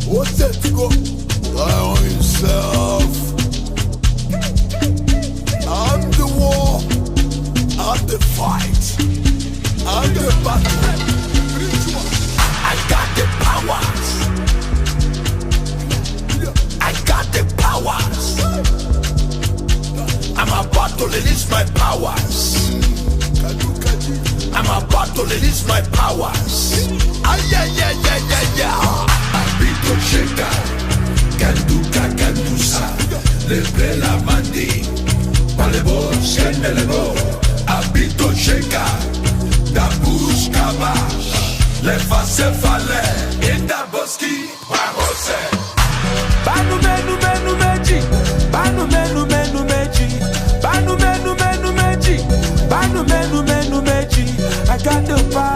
What's that to go? Lie on yourself. I'm the war. I'm the fight. I'm the battle. I got the powers. I got the powers. I'm about to release my powers. I'm about to release my powers. Ay, ay, ay, ay, ay, ay. Abito Sheka, Kanduka, Kandusa, Lebre la Mandi, Palebo, Skenelebo, Abito Sheka, Dabus Kabash, Lefa Sefale, Indaboski, Barose. Banu menu menu meji, banu menu menu meji, banu menu menu meji, banu menu menu meji. I got the power.